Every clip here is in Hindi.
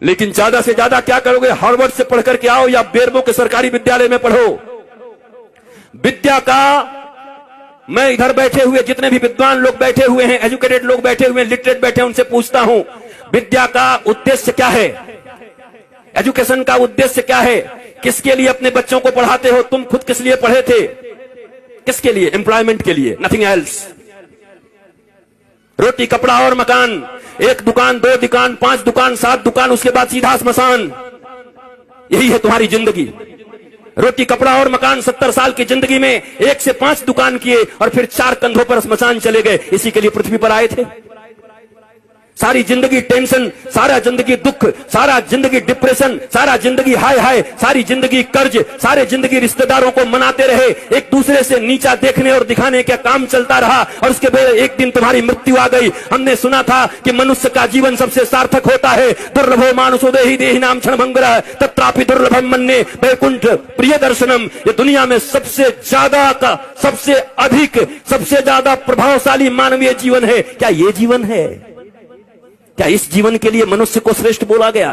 लेकिन ज्यादा से ज्यादा क्या करोगे? हार्वर्ड से पढ़ करके आओ या बेरमो के सरकारी विद्यालय में पढ़ो। विद्या का, मैं इधर बैठे हुए जितने भी विद्वान लोग बैठे हुए हैं, एजुकेटेड लोग बैठे हुए हैं, लिटरेट बैठे हैं, उनसे पूछता हूं, विद्या का उद्देश्य क्या है? एजुकेशन का उद्देश्य क्या है? किसके लिए अपने बच्चों को पढ़ाते हो? तुम खुद किस लिए पढ़े थे? किसके लिए? एम्प्लॉयमेंट के लिए, नथिंग एल्स। रोटी कपड़ा और मकान, एक दुकान, दो दुकान, 5 दुकान, 7 दुकान, उसके बाद सीधा स्मशान। यही है तुम्हारी जिंदगी। रोटी कपड़ा और मकान, 70 साल की जिंदगी में 1 से 5 दुकान किए और फिर 4 कंधों पर स्मशान चले गए। इसी के लिए पृथ्वी पर आए थे। सारी जिंदगी टेंशन, सारा जिंदगी दुख, सारा जिंदगी डिप्रेशन, सारा जिंदगी हाय हाय, सारी जिंदगी कर्ज, सारे जिंदगी रिश्तेदारों को मनाते रहे, एक दूसरे से नीचा देखने और दिखाने का काम चलता रहा और उसके बाद एक दिन तुम्हारी मृत्यु आ गई। हमने सुना था कि मनुष्य का जीवन सबसे सार्थक होता है। दुर्लभो मानुषो देहि देहि नाम क्षणभंगुरः तत्रापि दुर्लभम मन्ये वैकुंठ प्रिय दर्शनम। ये दुनिया में सबसे ज्यादा का, सबसे अधिक, सबसे ज्यादा प्रभावशाली मानवीय जीवन है। क्या ये जीवन है? क्या इस जीवन के लिए मनुष्य को श्रेष्ठ बोला गया?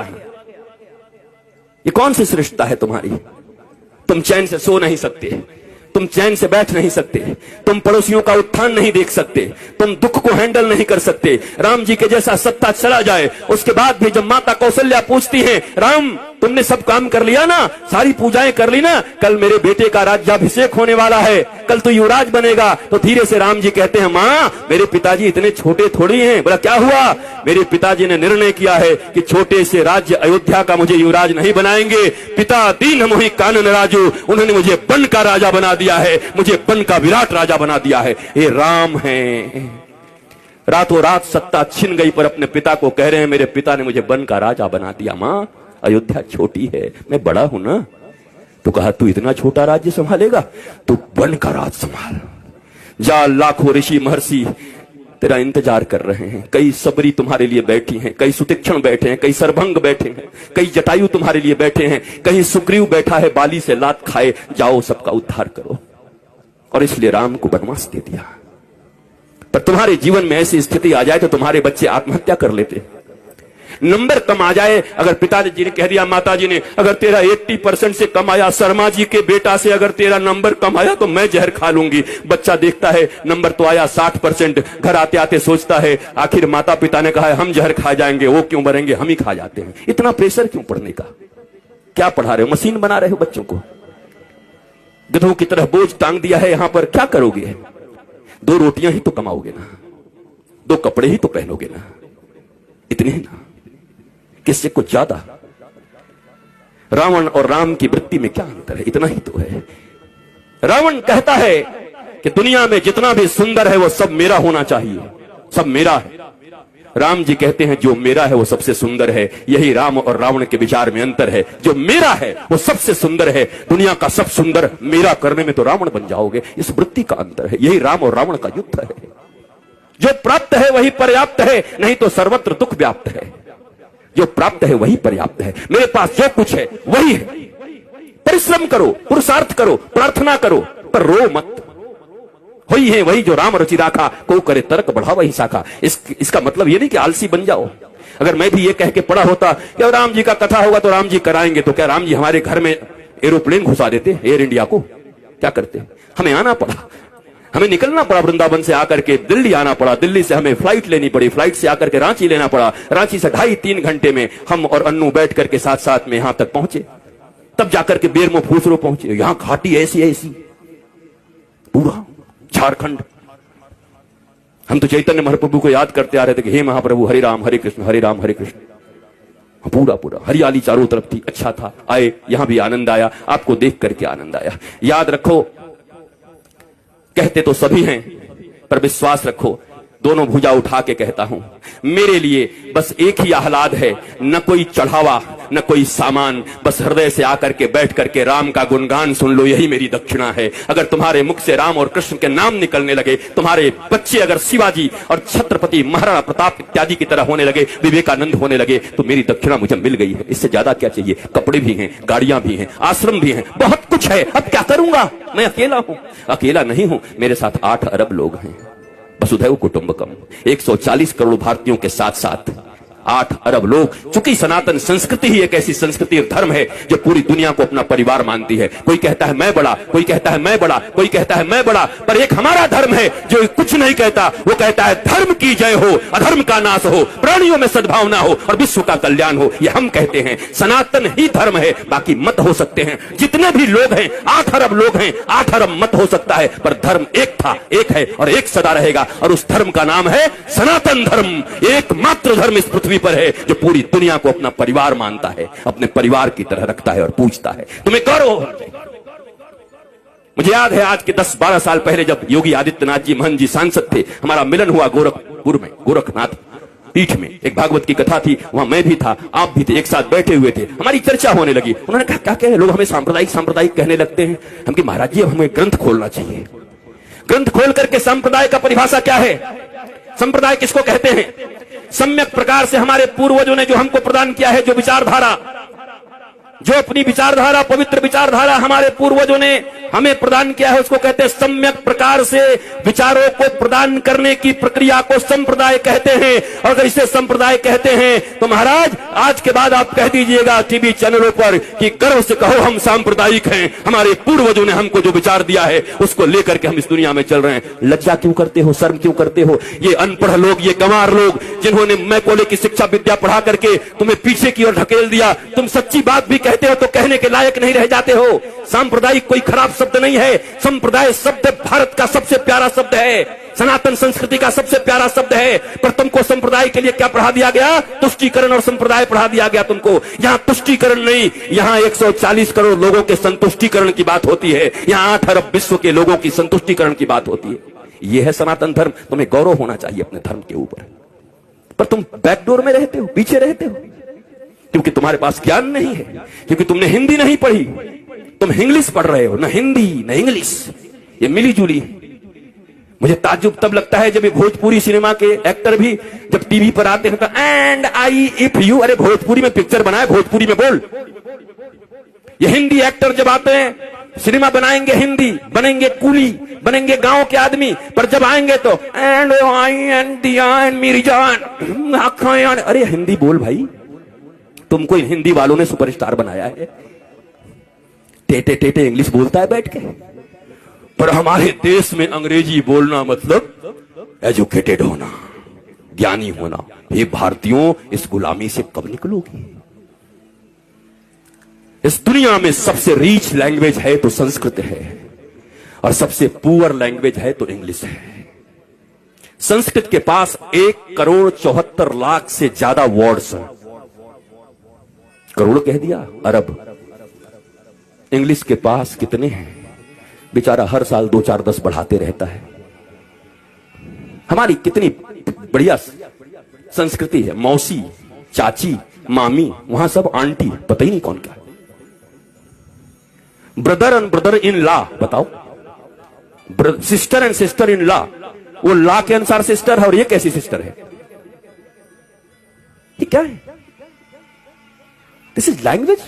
ये कौन सी श्रेष्ठता है तुम्हारी? तुम चैन से सो नहीं सकते, तुम चैन से बैठ नहीं सकते, तुम पड़ोसियों का उत्थान नहीं देख सकते, तुम दुख को हैंडल नहीं कर सकते। राम जी के जैसा सत्ता चला जाए, उसके बाद भी जब माता कौशल्या पूछती हैं, राम तुमने सब काम कर लिया ना, सारी पूजाएं कर ली ना, कल मेरे बेटे का राज्याभिषेक होने वाला है, कल तो युवराज बनेगा। तो धीरे से राम जी कहते हैं, मां मेरे पिताजी इतने छोटे थोड़ी हैं। बोला क्या हुआ? मेरे पिताजी ने निर्णय किया है कि छोटे से राज्य अयोध्या का मुझे युवराज नहीं बनाएंगे। पिता दीन मोहि कानन राजू, उन्होंने मुझे बन का राजा बना दिया है, मुझे बन का विराट राजा बना दिया है। ये राम है। रातों रात सत्ता छिन गई पर अपने पिता को कह रहे हैं, मेरे पिता ने मुझे बन का राजा बना दिया। मां अयोध्या छोटी है, मैं बड़ा हूं ना। तो कहा तू इतना छोटा राज्य संभालेगा? तू बन का राज संभाल। जा, लाखों ऋषि महर्षि तेरा इंतजार कर रहे हैं। कई सबरी तुम्हारे लिए बैठी हैं, कई सुतीक्षण बैठे हैं, कई सरभंग बैठे हैं, कई जटायु तुम्हारे लिए बैठे हैं, कहीं सुग्रीव बैठा है बाली से लात खाए। जाओ सबका उद्धार करो। और इसलिए राम को वनवास दे दिया। पर तुम्हारे जीवन में ऐसी स्थिति आ जाए तो तुम्हारे बच्चे आत्महत्या कर लेते। नंबर कम आ जाए, अगर पिताजी ने कह दिया, माताजी ने, अगर तेरा 80% से कम आया, शर्मा जी के बेटा से अगर तेरा नंबर कम आया तो मैं जहर खा लूंगी। बच्चा देखता है नंबर तो आया 60%, घर आते आते सोचता है आखिर माता पिता ने कहा है हम जहर खा जाएंगे, वो क्यों मरेंगे, हम ही खा जाते हैं। इतना प्रेशर क्यों पढ़ने का? क्या पढ़ा रहे हो? मशीन बना रहे हो बच्चों को? गधों की तरह बोझ टांग दिया है यहां पर। क्या करोगे? 2 रोटियां ही तो कमाओगे ना, 2 कपड़े ही तो पहनोगे ना, इतने ही ना, किससे कुछ ज्यादा? रावण और राम की वृत्ति में क्या अंतर है? इतना ही तो है। रावण कहता है कि दुनिया में जितना भी सुंदर है वो सब मेरा होना चाहिए, सब मेरा है। राम जी कहते हैं जो मेरा है वो सबसे सुंदर है। यही राम और रावण के विचार में अंतर है। जो मेरा है वो सबसे सुंदर है। दुनिया का सब सुंदर मेरा करने में तो रावण बन जाओगे। इस वृत्ति का अंतर है। यही राम और रावण का युद्ध है। जो प्राप्त है वही पर्याप्त है, नहीं तो सर्वत्र दुख व्याप्त है। जो प्राप्त है वही पर्याप्त है। मेरे पास जो कुछ है वही है। परिश्रम करो, पुरुषार्थ करो, प्रार्थना करो, पर रो मत। वही है वही जो राम रचि राखा, को करे तर्क बढ़ा वही शाखा। इसका मतलब ये नहीं कि आलसी बन जाओ। अगर मैं भी ये कह के पढ़ा होता कि राम जी का कथा होगा तो राम जी कराएंगे, तो क्या राम जी हमारे घर में एरोप्लेन घुसा देते? एयर इंडिया को क्या करते? हमें आना पड़ा, हमें निकलना पड़ा वृंदावन से आकर के दिल्ली आना पड़ा। दिल्ली से हमें फ्लाइट लेनी पड़ी, फ्लाइट से आकर के रांची लेना पड़ा। रांची से 2.5-3 घंटे में हम और अन्नू बैठ करके साथ में यहां तक पहुंचे। तब जाकर के बेरमो फूसरो पहुंचे। यहां घाटी ऐसी पूरा झारखंड। हम तो चैतन्य महाप्रभु को याद करते आ रहे थे कि हे महाप्रभु हरे राम हरे कृष्ण हरे राम हरे कृष्ण। पूरा हरियाली चारों तरफ थी, अच्छा था। आए, यहां भी आनंद आया, आपको देख करके आनंद आया। याद रखो, कहते तो सभी हैं पर विश्वास रखो, दोनों भुजा उठा के कहता हूं, मेरे लिए बस एक ही आह्लाद है, न कोई चढ़ावा न कोई सामान, बस हृदय से आकर के बैठ करके राम का गुणगान सुन लो, यही मेरी दक्षिणा है। अगर तुम्हारे मुख से राम और कृष्ण के नाम निकलने लगे, तुम्हारे बच्चे अगर शिवाजी और छत्रपति महाराणा प्रताप इत्यादि की तरह होने लगे, विवेकानंद होने लगे, तो मेरी दक्षिणा मुझे मिल गई है। इससे ज्यादा क्या चाहिए? कपड़े भी हैं, गाड़ियां भी हैं, आश्रम भी हैं, बहुत कुछ है। अब क्या करूंगा? मैं अकेला हूं। अकेला नहीं हूं, मेरे साथ 8 अरब लोग हैं। वसुधैव कुटुंबकम, 140 करोड़ भारतीयों के साथ साथ 8 अरब लोग। चूंकि सनातन संस्कृति ही एक ऐसी संस्कृति और धर्म है जो पूरी दुनिया को अपना परिवार मानती है। कोई कहता है मैं बड़ा, कोई कहता है मैं बड़ा, कोई कहता है मैं बड़ा, पर एक हमारा धर्म है जो कुछ नहीं कहता। वो कहता है धर्म की जय हो, अधर्म का नाश हो, प्राणियों में सद्भावना हो और विश्व का कल्याण हो। ये हम कहते हैं, सनातन ही धर्म है। बाकी मत हो सकते हैं, जितने भी लोग हैं, 8 अरब लोग हैं, 8 अरब मत हो सकता है, पर धर्म एक था, एक है और एक सदा रहेगा। और उस धर्म का नाम है सनातन धर्म। एकमात्र धर्म इस पृथ्वी पर है जो पूरी दुनिया को अपना परिवार मानता है, अपने परिवार की तरह रखता है और पूजता है। तुम्हें गौरव। मुझे याद है आज के 10-12 साल पहले जब योगी आदित्यनाथ जी महंत जी सांसद थे, हमारा मिलन हुआ गोरखपुर में, गोरखनाथ पीठ में। एक भागवत की कथा थी, वहां मैं भी था, आप भी थे, एक साथ बैठे हुए थे। हमारी चर्चा होने लगी। उन्होंने कहा क्या कहे, लोग हमें सांप्रदायिक सांप्रदायिक कहने लगते हैं। हम कि महाराज जी अब हमें ग्रंथ खोलना चाहिए। ग्रंथ खोल करके संप्रदाय का परिभाषा क्या है, संप्रदाय किसको कहते हैं। सम्यक प्रकार से हमारे पूर्वजों ने जो हमको प्रदान किया है, जो विचारधारा, जो अपनी विचारधारा, पवित्र विचारधारा हमारे पूर्वजों ने हमें प्रदान किया है, उसको कहते हैं सम्यक प्रकार से विचारों को प्रदान करने की प्रक्रिया को संप्रदाय कहते हैं। और अगर इसे संप्रदाय कहते हैं तो महाराज आज के बाद आप कह दीजिएगा टीवी चैनलों पर कि गर्व से कहो हम सांप्रदायिक हैं, हमारे पूर्वजों ने हमको जो विचार दिया है उसको लेकर के हम इस दुनिया में चल रहे हैं। लज्जा क्यों करते हो, शर्म क्यों करते हो? ये अनपढ़ लोग, ये गंवार लोग जिन्होंने मैकोले की शिक्षा विद्या पढ़ा करके तुम्हें पीछे की ओर ढकेल दिया, तुम सच्ची बात भी कहते हो तो कहने के लायक नहीं रह जाते हो। सांप्रदायिक कोई खराब शब्द नहीं है, संप्रदाय शब्द भारत का सबसे प्यारा शब्द है, सनातन संस्कृति का सबसे प्यारा शब्द है। पर तुमको संप्रदाय के लिए क्या पढ़ा दिया गया? तुष्टीकरण और संप्रदाय पढ़ा दिया गया तुमको। यहां तुष्टीकरण नहीं, यहां 140 करोड़ लोगों के संतुष्टीकरण की बात होती है। यहां 8 अरब विश्व के लोगों की संतुष्टीकरण की बात होती है। यह है सनातन धर्म। तुम्हें गौरव होना चाहिए अपने धर्म के ऊपर, पर तुम बैकडोर में रहते हो, पीछे रहते हो, क्योंकि तुम्हारे पास ज्ञान नहीं है, क्योंकि तुमने हिंदी नहीं पढ़ी, तुम इंग्लिश पढ़ रहे हो। न हिंदी न इंग्लिश, ये मिली जुली। मुझे ताज्जुब तब लगता है जब ये भोजपुरी सिनेमा के एक्टर भी जब टीवी पर आते हैं तो एंड आई इफ यू, अरे भोजपुरी में पिक्चर बनाए, भोजपुरी में बोल। ये हिंदी एक्टर जब आते हैं, सिनेमा बनाएंगे हिंदी, बनेंगे कूली, बनेंगे गांव के आदमी, पर जब आएंगे तो एंड आई एंड दिया एंड मेरी जान आँखें, अरे हिंदी बोल भाई। तुमको इन हिंदी वालों ने सुपरस्टार बनाया है, टेटे टेटे इंग्लिश बोलता है बैठ के। पर हमारे देश में अंग्रेजी बोलना मतलब एजुकेटेड होना, ज्ञानी होना। ये भारतीयों, इस गुलामी से कब निकलोगी? इस दुनिया में सबसे रीच लैंग्वेज है तो संस्कृत है, और सबसे पुअर लैंग्वेज है तो इंग्लिश है। संस्कृत के पास 1,74,00,000 से ज्यादा वर्ड्स हैं। करोड़ कह दिया, अरब। इंग्लिश के पास कितने हैं? बेचारा हर साल 2-4-10 बढ़ाते रहता है। हमारी कितनी बढ़िया संस्कृति है, मौसी, चाची, मामी, वहां सब आंटी, पता ही नहीं कौन क्या। Brother and brother in law, बताओ, sister and sister in law, वो लॉ के अनुसार सिस्टर है और ये कैसी सिस्टर है? ये क्या है? This is language.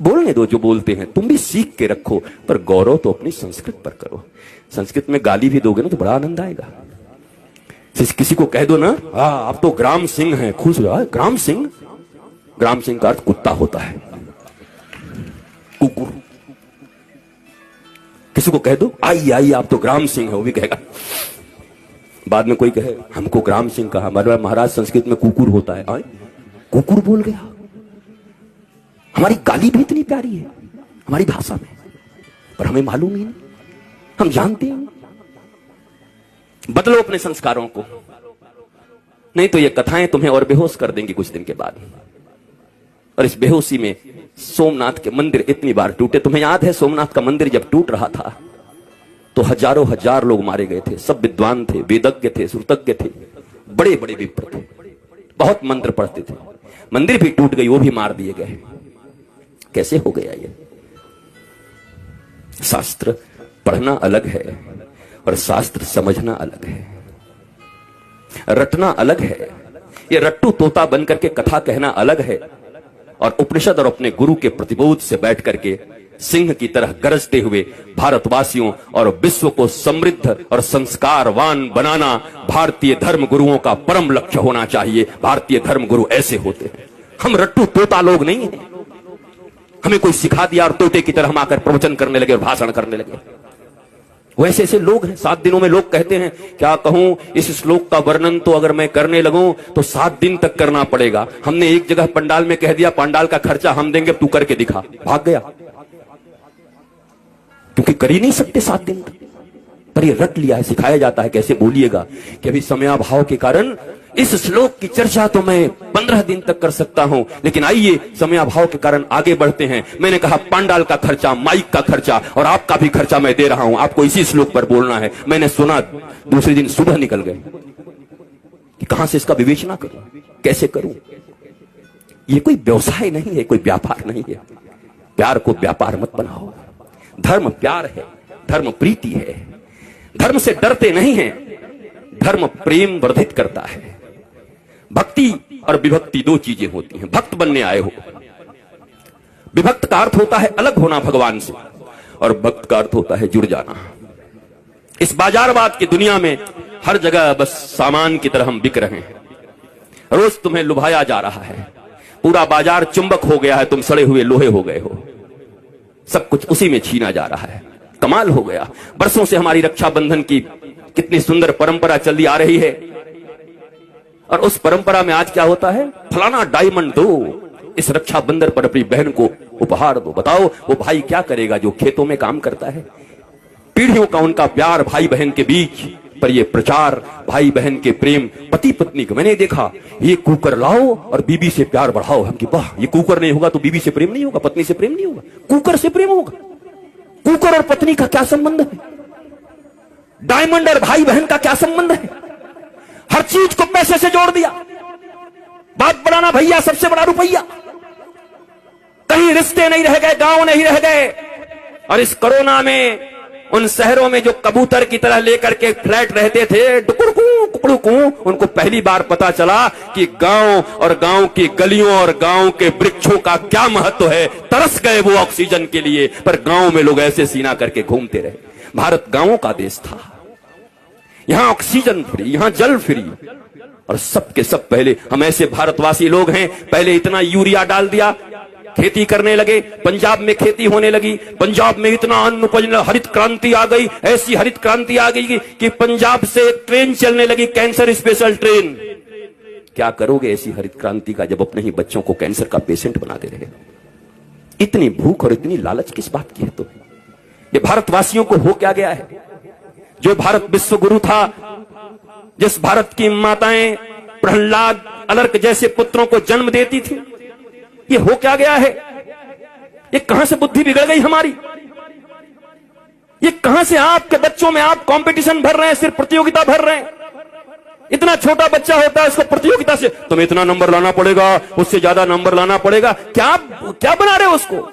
बोलने दो जो बोलते हैं, तुम भी सीख के रखो, पर गौरव तो अपनी संस्कृत पर करो। संस्कृत में गाली भी दोगे ना तो बड़ा आनंद आएगा। किसी को कह दो ना, आप तो ग्राम सिंह हैं, खुश हो जाए। ग्राम सिंह, ग्राम सिंह का अर्थ कुत्ता होता है, कुकुर। किसी को कह दो आई आई आप तो ग्राम सिंह है, वो भी कहेगा। बाद में कोई कहे हमको ग्राम सिंह कहा, महाराज संस्कृत में कुकुर होता है। कुकुर बोल गया। हमारी गाली भी इतनी प्यारी है हमारी भाषा में, पर हमें मालूम ही नहीं, हम जानते हैं। बदलो अपने संस्कारों को, नहीं तो ये कथाएं तुम्हें और बेहोश कर देंगी कुछ दिन के बाद। और इस बेहोशी में सोमनाथ के मंदिर इतनी बार टूटे। तुम्हें याद है सोमनाथ का मंदिर जब टूट रहा था तो हजारों हजार लोग मारे गए थे। सब विद्वान थे, वेदज्ञ थे, श्रुतज्ञ थे, बड़े बड़े विप्र थे, बहुत मंत्र पढ़ते थे। मंदिर भी टूट गई, वो भी मार दिए गए। कैसे हो गया ये? शास्त्र पढ़ना अलग है और शास्त्र समझना अलग है, रटना अलग है। ये रट्टू तोता बनकर के कथा कहना अलग है, और उपनिषद और अपने गुरु के प्रतिबोध से बैठ करके सिंह की तरह गरजते हुए भारतवासियों और विश्व को समृद्ध और संस्कारवान बनाना भारतीय धर्म गुरुओं का परम लक्ष्य होना चाहिए। भारतीय धर्म गुरु ऐसे होते हैं। हम रट्टू तोता लोग नहीं हैं। हमें कोई सिखा दिया और तोते की तरह हम आकर प्रवचन करने लगे और भाषण करने लगे। वैसे ऐसे लोग हैं। 7 दिनों में लोग कहते हैं, क्या कहूं, इस श्लोक का वर्णन तो अगर मैं करने लगूं तो 7 दिन तक करना पड़ेगा। हमने एक जगह पंडाल में कह दिया, पंडाल का खर्चा हम देंगे, तू करके दिखा। भाग गया, क्योंकि कर ही नहीं सकते 7 दिन तक। पर ये रट लिया है, सिखाया जाता है कैसे बोलिएगा कि अभी समयाभाव के कारण इस श्लोक की चर्चा तो मैं 15 दिन तक कर सकता हूं, लेकिन आइए समयाभाव के कारण आगे बढ़ते हैं। मैंने कहा पंडाल का खर्चा, माइक का खर्चा और आपका भी खर्चा मैं दे रहा हूं, आपको इसी श्लोक पर बोलना है। मैंने सुना, दूसरे दिन सुबह निकल गए कि कहां से इसका विवेचना करूं, कैसे करूं। ये कोई व्यवसाय नहीं है, कोई व्यापार नहीं है। प्यार को व्यापार मत बनाओ। धर्म प्यार है, धर्म प्रीति है। धर्म से डरते नहीं हैं, धर्म प्रेम वर्धित करता है। भक्ति और विभक्ति 2 चीजें होती हैं। भक्त बनने आए हो, विभक्त का अर्थ होता है अलग होना भगवान से, और भक्त का अर्थ होता है जुड़ जाना। इस बाजारवाद की दुनिया में हर जगह बस सामान की तरह हम बिक रहे हैं। रोज तुम्हें लुभाया जा रहा है, पूरा बाजार चुंबक हो गया है, तुम सड़े हुए लोहे हो गए हो। सब कुछ उसी में छीना जा रहा है। कमाल हो गया। बरसों से हमारी रक्षाबंधन की कितनी सुंदर परंपरा चली आ रही है, और उस परंपरा में आज क्या होता है, फलाना डायमंड दो, इस रक्षाबंधन पर अपनी बहन को उपहार दो। बताओ वो भाई क्या करेगा जो खेतों में काम करता है। पीढ़ियों का उनका प्यार भाई बहन के बीच, पर ये प्रचार भाई बहन के प्रेम, पति पत्नी का। मैंने देखा, ये कुकर लाओ और बीबी से प्यार बढ़ाओ। हम कि वाह, ये कुकर नहीं होगा तो बीबी से प्रेम नहीं होगा, पत्नी से प्रेम नहीं होगा, कुकर से प्रेम होगा। कुकर और पत्नी का क्या संबंध है? डायमंड और भाई बहन का क्या संबंध है? हर चीज को पैसे से जोड़ दिया। बात बढ़ाना भैया, सबसे बड़ा रुपया। कहीं रिश्ते नहीं रह गए, गांव नहीं रह गए। और इस कोरोना में उन शहरों में जो कबूतर की तरह लेकर के फ्लैट रहते थे, डुकुड़कू कुकड़ुकू, उनको पहली बार पता चला कि गांव और गांव की गलियों और गांव के वृक्षों का क्या महत्व है। तरस गए वो ऑक्सीजन के लिए, पर गांव में लोग ऐसे सीना करके घूमते रहे। भारत गांवों का देश था। यहां ऑक्सीजन फ्री, यहां जल फ्री, और सबके सब पहले हम ऐसे भारतवासी लोग हैं। पहले इतना यूरिया डाल दिया, खेती करने लगे, पंजाब में खेती होने लगी, पंजाब में इतना अन्न उपज, हरित क्रांति आ गई। ऐसी हरित क्रांति आ गई कि पंजाब से ट्रेन चलने लगी, कैंसर स्पेशल ट्रेन। क्या करोगे ऐसी हरित क्रांति का जब अपने ही बच्चों को कैंसर का पेशेंट बनाते रहे। इतनी भूख और इतनी लालच किस बात की है? तो ये भारतवासियों को हो क्या गया है? जो भारत विश्व गुरु था, जिस भारत की माताएं प्रहलाद, अलर्क जैसे पुत्रों को जन्म देती थी, ये हो क्या गया है? ये कहां से बुद्धि बिगड़ गई हमारी? ये कहां से आपके बच्चों में आप कंपटीशन भर रहे हैं, सिर्फ प्रतियोगिता भर रहे हैं। इतना छोटा बच्चा होता है, उसको प्रतियोगिता से तुम्हें इतना नंबर लाना पड़ेगा, उससे ज्यादा नंबर लाना पड़ेगा। क्या क्या बना रहे हो उसको?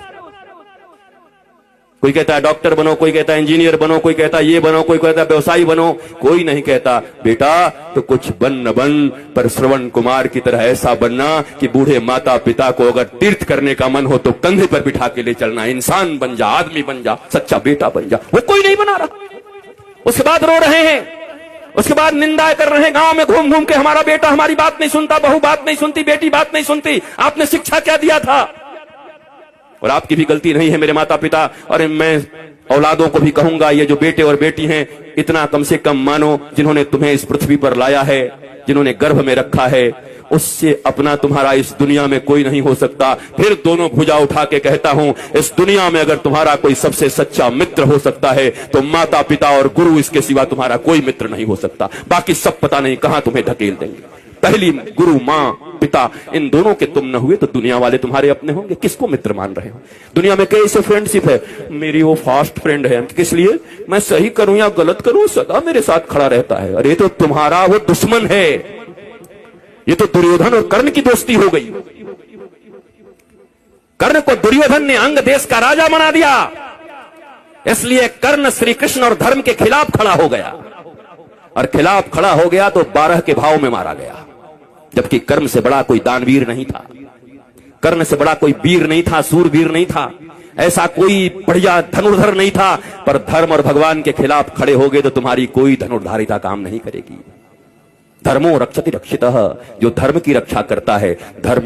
कोई कहता है डॉक्टर बनो, कोई कहता है इंजीनियर बनो, कोई कहता है ये बनो, कोई कहता है व्यवसायी बनो। कोई नहीं कहता बेटा तो कुछ बन न बन, पर श्रवण कुमार की तरह ऐसा बनना कि बूढ़े माता पिता को अगर तीर्थ करने का मन हो तो कंधे पर बिठा के ले चलना। इंसान बन जा, आदमी बन जा, सच्चा बेटा बन जा। वो कोई नहीं बना रहा। उसके बाद रो रहे हैं, उसके बाद निंदा कर रहे हैं गांव में घूम घूम के, हमारा बेटा हमारी बात नहीं सुनता, बहू बात नहीं सुनती, बेटी बात नहीं सुनती। आपने शिक्षा क्या दिया था? और आपकी भी गलती नहीं है मेरे माता पिता, और मैं औलादों को भी कहूंगा, ये जो बेटे और बेटी हैं, इतना कम से कम मानो, जिन्होंने तुम्हें इस पृथ्वी पर लाया है, जिन्होंने गर्भ में रखा है, उससे अपना तुम्हारा इस दुनिया में कोई नहीं हो सकता। फिर दोनों भुजा उठा के कहता हूं, इस दुनिया में अगर तुम्हारा कोई सबसे सच्चा मित्र हो सकता है तो माता पिता और गुरु, इसके सिवा तुम्हारा कोई मित्र नहीं हो सकता। बाकी सब पता नहीं कहां तुम्हें धकेल देंगे। पहली गुरु, मां, पिता, इन दोनों के तुम न हुए तो दुनिया वाले तुम्हारे अपने होंगे। किसको मित्र मान रहे हो? दुनिया में कई ऐसे फ्रेंडशिप है, मेरी वो फास्ट फ्रेंड है, किस लिए? मैं सही करूं या गलत करूं सदा मेरे साथ खड़ा रहता है। अरे तो तुम्हारा वो दुश्मन है। ये तो दुर्योधन और कर्ण की दोस्ती हो गई। कर्ण को दुर्योधन ने अंग देश का राजा बना दिया, इसलिए कर्ण श्री कृष्ण और धर्म के खिलाफ खड़ा हो गया, और खिलाफ खड़ा हो गया तो 12 के भाव में मारा गया, जबकि कर्म से बड़ा कोई दानवीर नहीं था। कर्ण से बड़ा कोई वीर नहीं था, सूरवीर नहीं था, ऐसा कोई बढ़िया धनुर्धर नहीं था, पर धर्म और भगवान के खिलाफ खड़े हो गए तो तुम्हारी कोई धनुर्धारिता काम नहीं करेगी। धर्मो रक्षति रक्षितः, जो धर्म की रक्षा करता है, धर्म